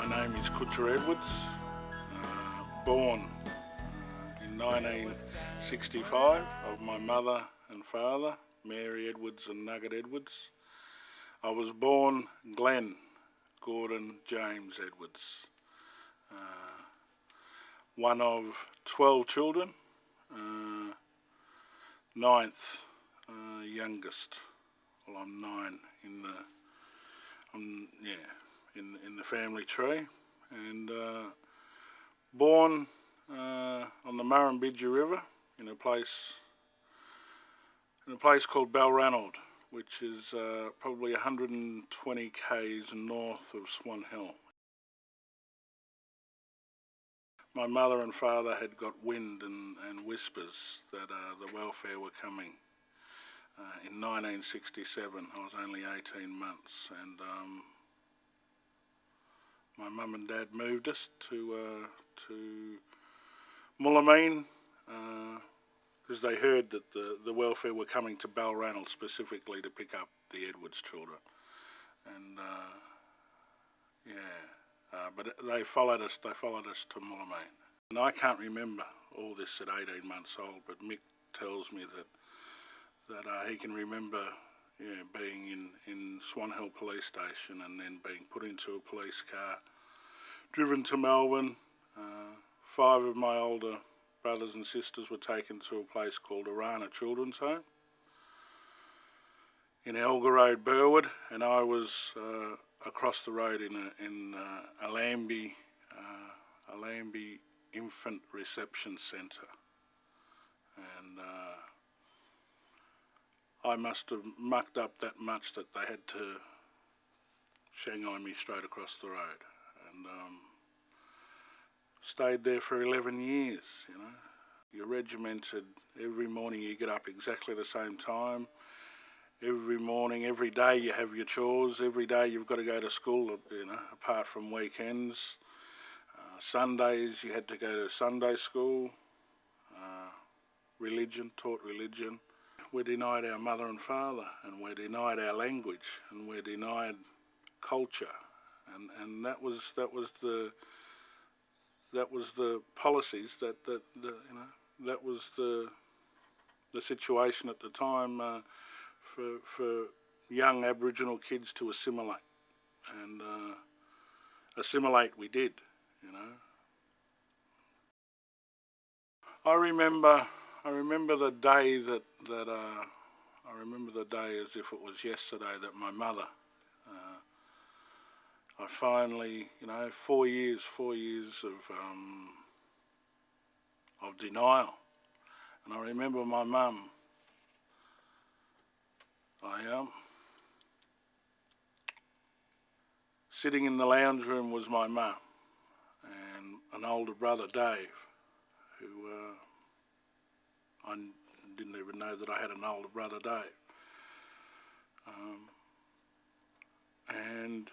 My name is Kutcha Edwards, born in 1965 of my mother and father, Mary Edwards and Nugget Edwards. I was born Glenn Gordon James Edwards, one of 12 children, ninth youngest. Well, I'm 9 in the family tree, and born on the Murrumbidgee River in a place called Balranald, which is probably 120 k's north of Swan Hill. My mother and father had got wind and whispers that the welfare were coming. In 1967, I was only 18 months, and my mum and dad moved us to Mullameen because they heard that the welfare were coming to Balranald specifically to pick up the Edwards children, and but they followed us to Mullameen. And I can't remember all this at 18 months old, but Mick tells me that he can remember being in Swan Hill Police Station and then being put into a police car, driven to Melbourne. 5 of my older brothers and sisters were taken to a place called Arana Children's Home in Elgar Road, Burwood, and I was across the road in a Lambie Infant Reception Centre, and I must have mucked up that much that they had to shanghai me straight across the road, and stayed there for 11 years. You know, you're regimented. Every morning you get up exactly the same time. Every morning, every day you have your chores. Every day you've got to go to school, you know, apart from weekends. Sundays you had to go to Sunday school. Taught religion. We're denied our mother and father, and we're denied our language, and we're denied culture, and that was the policies that was the situation at the time for young Aboriginal kids to assimilate, and assimilate we did, you know. I remember the day I remember the day as if it was yesterday that my mother, I finally, you know, 4 years of denial, and I remember my mum. Sitting in the lounge room was my mum and an older brother, Dave, who I didn't even know that I had an older brother, Dave. And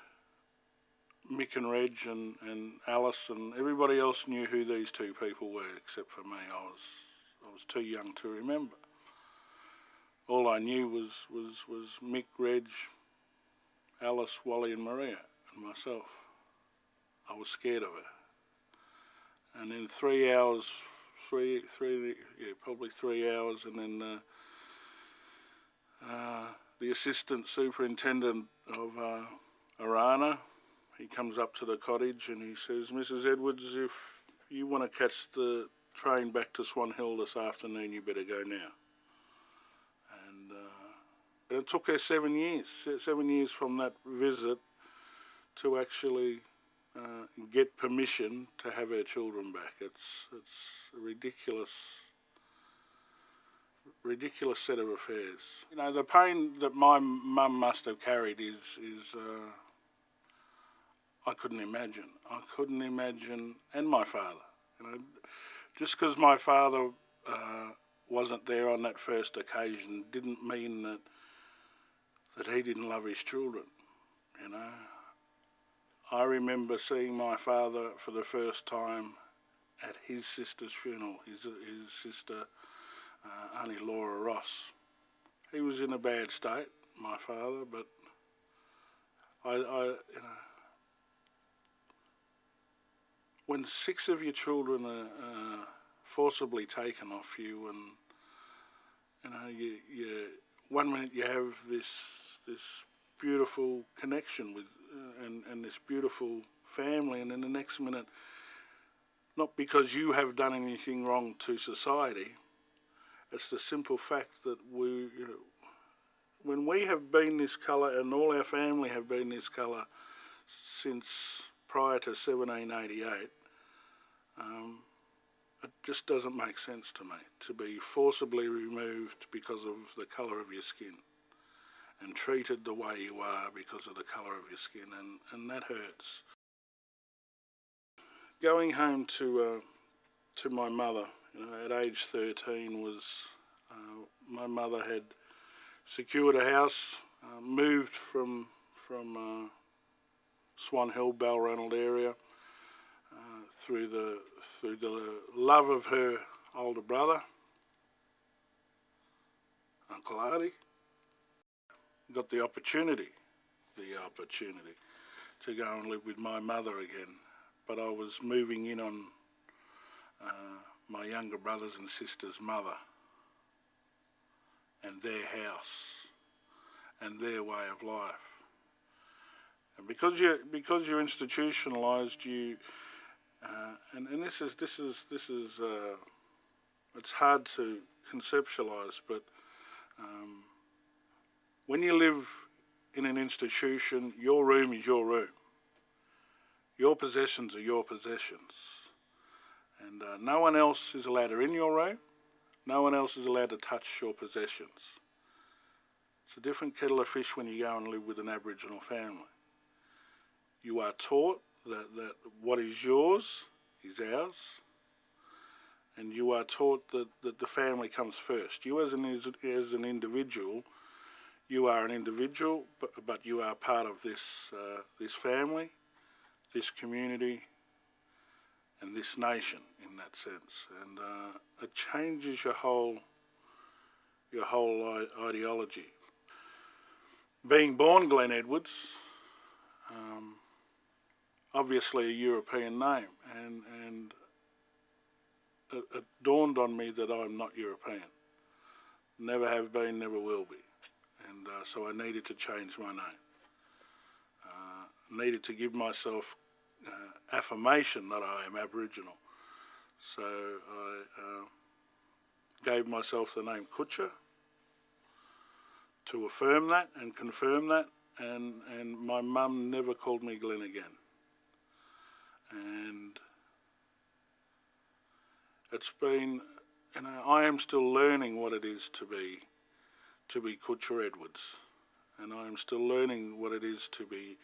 Mick and Reg and Alice and everybody else knew who these 2 people were, except for me. I was too young to remember. All I knew was Mick, Reg, Alice, Wally and Maria and myself. I was scared of her. And in 3 hours, probably 3 hours, and then the assistant superintendent of Arana, he comes up to the cottage and he says, "Mrs. Edwards, if you want to catch the train back to Swan Hill this afternoon, you better go now." And it took her 7 years from that visit to actually get permission to have her children back. It's a ridiculous set of affairs. You know, the pain that my mum must have carried is I couldn't imagine, and my father. You know, just because my father wasn't there on that first occasion didn't mean that he didn't love his children. You know, I remember seeing my father for the first time at his sister's funeral. His sister, Auntie Laura Ross. He was in a bad state, my father, but I you know, when 6 of your children are forcibly taken off you, and you one minute you have this beautiful connection with and this beautiful family, and then the next minute, not because you have done anything wrong to society, it's the simple fact that when we have been this colour, and all our family have been this colour since prior to 1788, it just doesn't make sense to me to be forcibly removed because of the colour of your skin and treated the way you are because of the colour of your skin, and that hurts. Going home to my mother, at age 13 was, my mother had secured a house, moved from Swan Hill, Balranald area, through the love of her older brother, Uncle Artie. Got the opportunity to go and live with my mother again, but I was moving in on my younger brothers and sisters' mother and their house and their way of life. And because you're institutionalised, and this is it's hard to conceptualise, but when you live in an institution, your room is your room. Your possessions are your possessions. And no one else is allowed to in your room. No one else is allowed to touch your possessions. It's a different kettle of fish when you go and live with an Aboriginal family. You are taught that what is yours is ours, and you are taught that the family comes first. You as an individual, you are an individual, but you are part of this family, this community, and this nation in that sense. And it changes your whole ideology. Being born Glenn Edwards, obviously a European name, and it dawned on me that I'm not European. Never have been, never will be. And so I needed to change my name. Needed to give myself affirmation that I am Aboriginal. So I gave myself the name Kutcha to affirm that and confirm that, and my mum never called me Glenn again. And it's been, I am still learning what it is to be Kutcha Edwards, and I am still learning what it is to be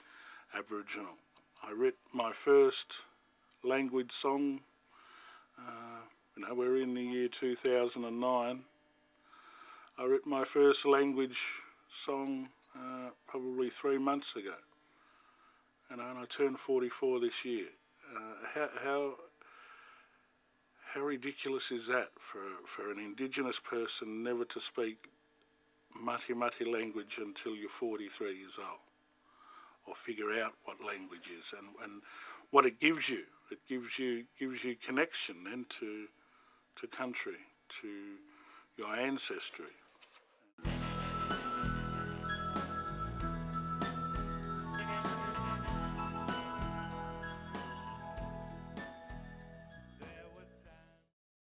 Aboriginal. I wrote my first language song, we're in the year 2009. I wrote my first language song probably 3 months ago, and I turned 44 this year. How ridiculous is that for an Indigenous person never to speak Mati language until you're 43 years old, or figure out what language is and what it gives you. It gives you connection then to country, to your ancestry.